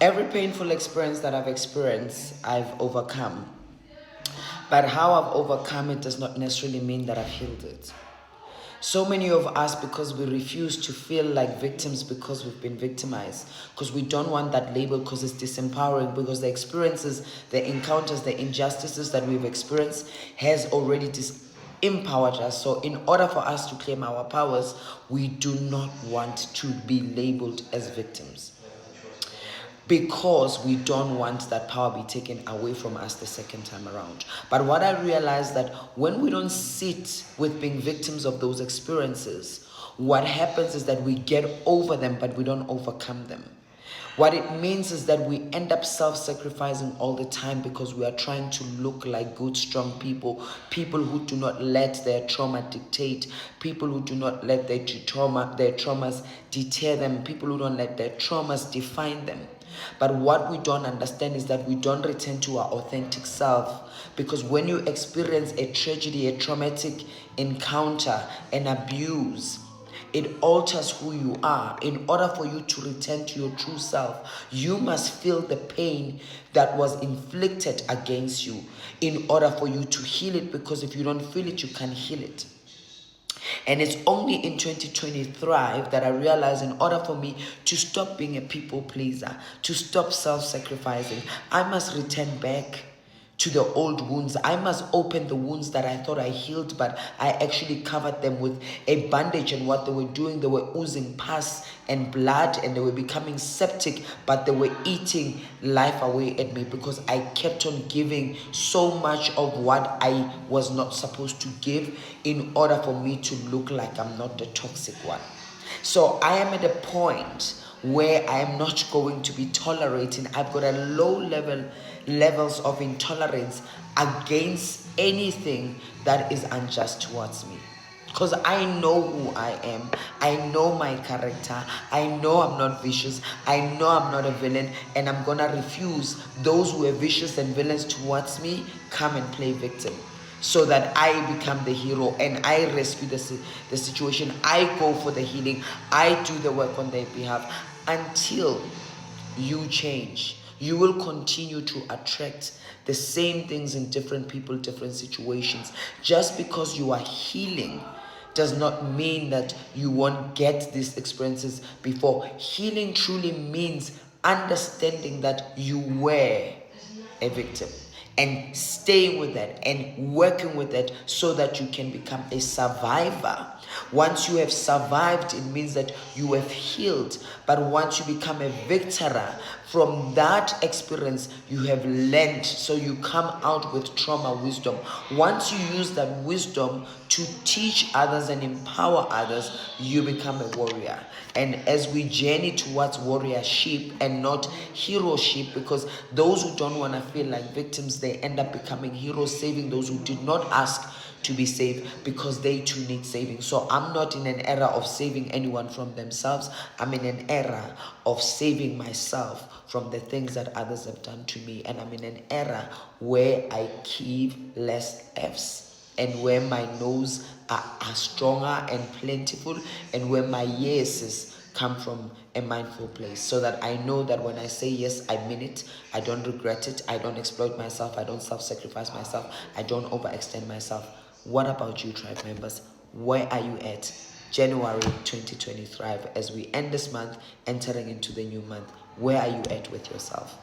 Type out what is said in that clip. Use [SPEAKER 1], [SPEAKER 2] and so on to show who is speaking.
[SPEAKER 1] Every painful experience that I've experienced, I've overcome. But how I've overcome it does not necessarily mean that I've healed it. So many of us, because we refuse to feel like victims because we've been victimized, because we don't want that label, because it's disempowering, because the experiences, the encounters, the injustices that we've experienced has already empowered us. So in order for us to claim our powers, we do not want to be labeled as victims, because we don't want that power be taken away from us the second time around. But what I realized that when we don't sit with being victims of those experiences, what happens is that we get over them, but we don't overcome them. What it means is that we end up self-sacrificing all the time because we are trying to look like good, strong people, people who do not let their trauma dictate, people who do not let their traumas deter them, people who don't let their traumas define them. But what we don't understand is that we don't return to our authentic self, because when you experience a tragedy, a traumatic encounter, an abuse, it alters who you are. In order for you to return to your true self, you must feel the pain that was inflicted against you in order for you to heal it, because if you don't feel it, you can't heal it. And it's only in 2023 that I realized in order for me to stop being a people pleaser, to stop self-sacrificing, I must return back to the old wounds. I must open the wounds that I thought I healed, but I actually covered them with a bandage. And what they were doing, they were oozing pus and blood, and they were becoming septic, but they were eating life away at me because I kept on giving so much of what I was not supposed to give in order for me to look like I'm not the toxic one. So I am at a point where I am not going to be tolerating. I've got a levels of intolerance against anything that is unjust towards me. Because I know who I am. I know my character. I know I'm not vicious. I know I'm not a villain. And I'm going to refuse those who are vicious and villains towards me come and play victim, so that I become the hero and I rescue the situation. I go for the healing. I do the work on their behalf. Until you change, you will continue to attract the same things in different people, different situations. Just because you are healing does not mean that you won't get these experiences before. Healing truly means understanding that you were a victim and staying with that and working with it so that you can become a survivor. Once you have survived, it means that you have healed. But once you become a victor, from that experience, you have learned. So you come out with trauma wisdom. Once you use that wisdom to teach others and empower others, you become a warrior. And as we journey towards warriorship and not heroship, because those who don't want to feel like victims, they end up becoming heroes, saving those who did not ask to be saved, because they too need saving. So I'm not in an era of saving anyone from themselves. I'm in an era of saving myself from the things that others have done to me. And I'm in an era where I give less F's, and where my no's are stronger and plentiful, and where my yeses come from a mindful place, so that I know that when I say yes, I mean it. I don't regret it. I don't exploit myself. I don't self-sacrifice myself. I don't overextend myself. What about you, tribe members? Where are you at January 2023 as we end this month, entering into the new month? Where are you at with yourself?